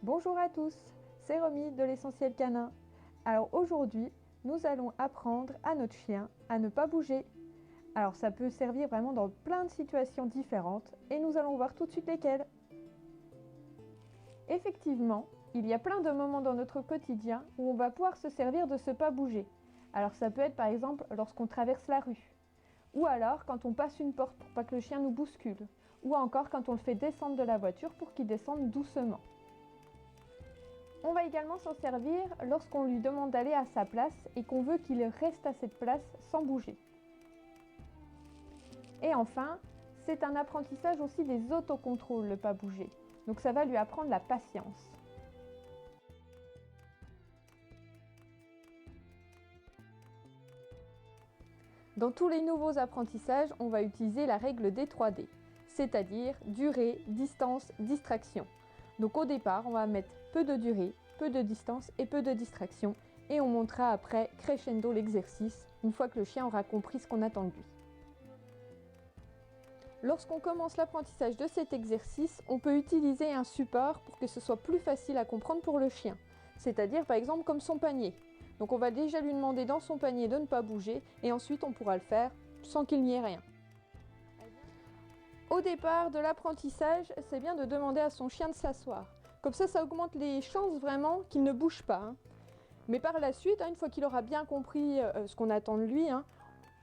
Bonjour à tous, c'est Romy de l'Essentiel Canin. Alors aujourd'hui, nous allons apprendre à notre chien à ne pas bouger. Alors ça peut servir vraiment dans plein de situations différentes et nous allons voir tout de suite lesquelles. Effectivement, il y a plein de moments dans notre quotidien où on va pouvoir se servir de ce pas bouger. Alors ça peut être par exemple lorsqu'on traverse la rue, ou alors quand on passe une porte pour pas que le chien nous bouscule, ou encore quand on le fait descendre de la voiture pour qu'il descende doucement. On va également s'en servir lorsqu'on lui demande d'aller à sa place et qu'on veut qu'il reste à cette place sans bouger. Et enfin, c'est un apprentissage aussi des autocontrôles, le pas bouger. Donc ça va lui apprendre la patience. Dans tous les nouveaux apprentissages, on va utiliser la règle des 3D, c'est-à-dire durée, distance, distraction. Donc au départ, on va mettre peu de durée, peu de distance et peu de distraction, et on montera après crescendo l'exercice, une fois que le chien aura compris ce qu'on attend de lui. Lorsqu'on commence l'apprentissage de cet exercice, on peut utiliser un support pour que ce soit plus facile à comprendre pour le chien, c'est-à-dire par exemple comme son panier. Donc on va déjà lui demander dans son panier de ne pas bouger, et ensuite on pourra le faire sans qu'il n'y ait rien. Au départ de l'apprentissage, c'est bien de demander à son chien de s'asseoir. Comme ça augmente les chances vraiment qu'il ne bouge pas. Mais par la suite, une fois qu'il aura bien compris ce qu'on attend de lui,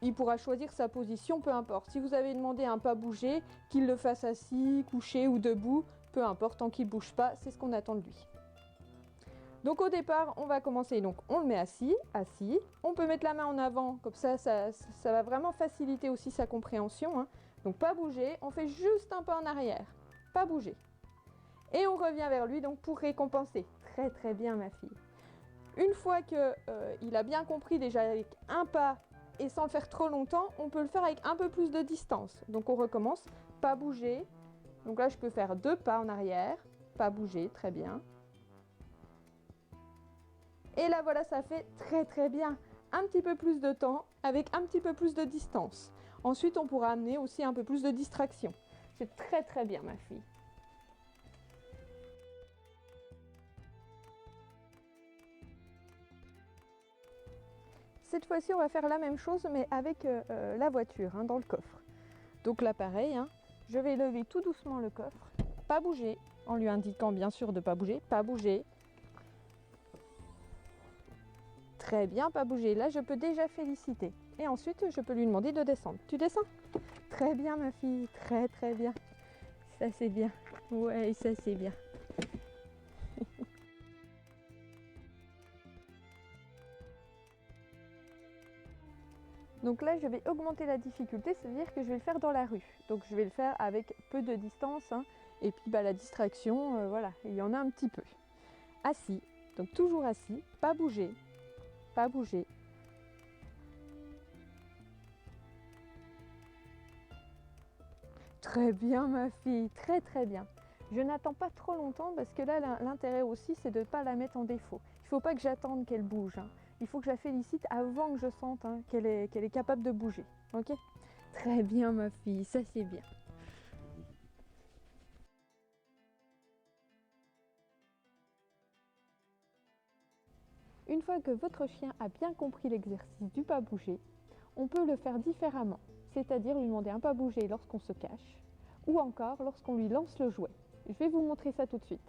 il pourra choisir sa position, peu importe. Si vous avez demandé à un pas bouger, qu'il le fasse assis, couché ou debout, peu importe, tant qu'il ne bouge pas, c'est ce qu'on attend de lui. Donc au départ, on va commencer, donc on le met assis. On peut mettre la main en avant, comme ça va vraiment faciliter aussi sa compréhension. Donc pas bouger, on fait juste un pas en arrière, pas bouger. Et on revient vers lui donc pour récompenser. Très très bien ma fille. Une fois qu'il a bien compris déjà avec un pas et sans le faire trop longtemps, on peut le faire avec un peu plus de distance. Donc on recommence, pas bouger. Donc là je peux faire 2 pas en arrière, pas bouger, très bien. Et là voilà, ça fait très très bien. Un petit peu plus de temps avec un petit peu plus de distance. Ensuite on pourra amener aussi un peu plus de distraction. C'est très très bien ma fille. Cette fois-ci, on va faire la même chose, mais avec la voiture, dans le coffre. Donc là, pareil, je vais lever tout doucement le coffre, pas bouger, en lui indiquant bien sûr de ne pas bouger, pas bouger. Très bien, pas bouger. Là, je peux déjà féliciter. Et ensuite, je peux lui demander de descendre. Tu descends? Très bien, ma fille, très très bien. Ça, c'est bien. Ouais, ça, c'est bien. Donc là, je vais augmenter la difficulté, c'est-à-dire que je vais le faire dans la rue. Donc je vais le faire avec peu de distance, et puis la distraction, voilà, il y en a un petit peu. Assis, donc toujours assis, pas bouger, pas bouger. Très bien ma fille, très très bien. Je n'attends pas trop longtemps parce que là, l'intérêt aussi, c'est de ne pas la mettre en défaut. Il ne faut pas que j'attende qu'elle bouge. Il faut que je la félicite avant que je sente qu'elle est capable de bouger. Ok? Très bien ma fille, ça c'est bien. Une fois que votre chien a bien compris l'exercice du pas bouger, on peut le faire différemment, c'est-à-dire lui demander un pas bouger lorsqu'on se cache, ou encore lorsqu'on lui lance le jouet. Je vais vous montrer ça tout de suite.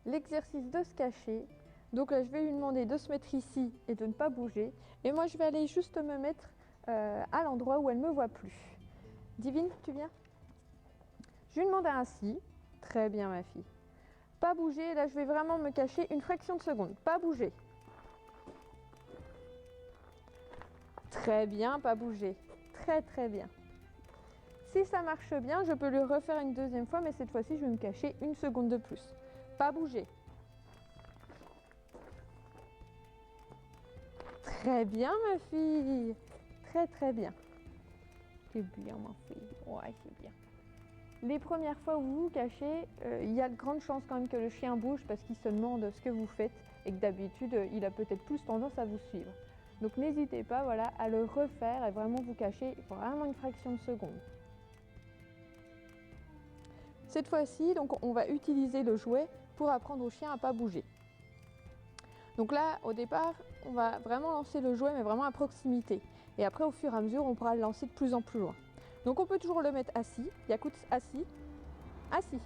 L'exercice de se cacher, donc là je vais lui demander de se mettre ici et de ne pas bouger, et moi je vais aller juste me mettre à l'endroit où elle ne me voit plus. Divine, tu viens? Je lui demande assis, très bien ma fille. Pas bouger, là je vais vraiment me cacher une fraction de seconde, pas bouger. Très bien, pas bouger, très très bien. Si ça marche bien, je peux le refaire une deuxième fois, mais cette fois-ci je vais me cacher une seconde de plus. Pas bouger. Très bien ma fille, très très bien. C'est bien ma fille, ouais c'est bien. Les premières fois où vous vous cachez, il y a de grandes chances quand même que le chien bouge parce qu'il se demande ce que vous faites et que d'habitude il a peut-être plus tendance à vous suivre. Donc n'hésitez pas à le refaire et vraiment vous cacher vraiment une fraction de seconde. Cette fois-ci, donc, on va utiliser le jouet pour apprendre au chien à ne pas bouger. Donc là, au départ, on va vraiment lancer le jouet, mais vraiment à proximité. Et après, au fur et à mesure, on pourra le lancer de plus en plus loin. Donc on peut toujours le mettre assis. Yakout, assis. Assis.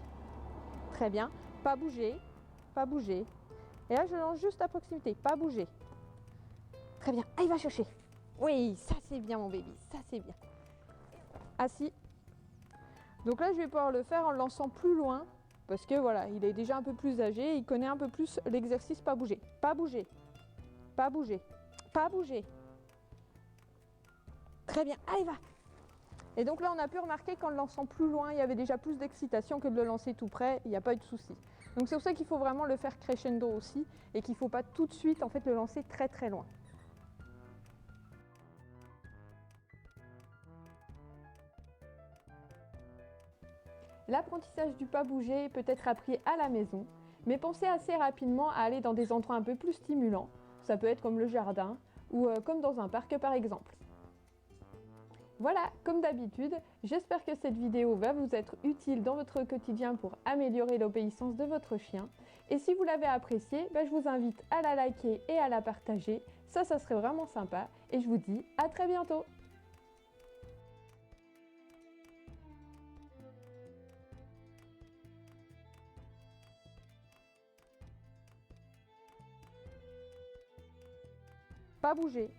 Très bien. Pas bouger. Pas bouger. Et là, je lance juste à proximité. Pas bouger. Très bien. Ah, il va chercher. Oui, ça c'est bien mon bébé. Ça c'est bien. Assis. Donc là, je vais pouvoir le faire en le lançant plus loin. Parce que voilà, il est déjà un peu plus âgé. Il connaît un peu plus l'exercice pas bouger. Pas bouger. Pas bouger. Pas bouger. Très bien. Allez, va. Et donc là, on a pu remarquer qu'en le lançant plus loin, il y avait déjà plus d'excitation que de le lancer tout près. Il n'y a pas eu de souci. Donc c'est pour ça qu'il faut vraiment le faire crescendo aussi et qu'il ne faut pas tout de suite en fait le lancer très très loin. L'apprentissage du pas bouger peut être appris à la maison, mais pensez assez rapidement à aller dans des endroits un peu plus stimulants. Ça peut être comme le jardin ou comme dans un parc par exemple. Voilà, comme d'habitude, j'espère que cette vidéo va vous être utile dans votre quotidien pour améliorer l'obéissance de votre chien. Et si vous l'avez appréciée, je vous invite à la liker et à la partager. Ça serait vraiment sympa. Et je vous dis à très bientôt. Pas bouger.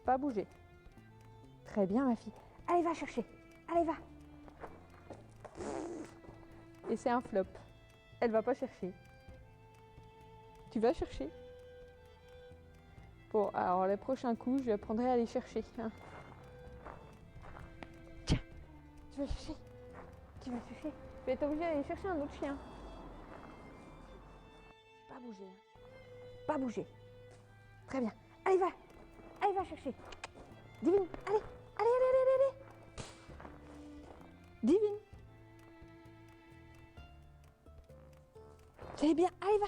Pas bouger. Très bien ma fille. Allez, va chercher. Allez, va. Et c'est un flop. Elle va pas chercher. Tu vas chercher. Bon, alors les prochains coups, je lui apprendrai à aller chercher. Hein. Tiens, tu vas chercher. Tu vas chercher. Je vais être obligée d'aller chercher un autre chien. Pas bouger. Pas bouger. Très bien. Allez, va. Allez, va chercher. Divine, allez. Allez, allez, allez, allez, allez. Divine. C'est bien, allez, va.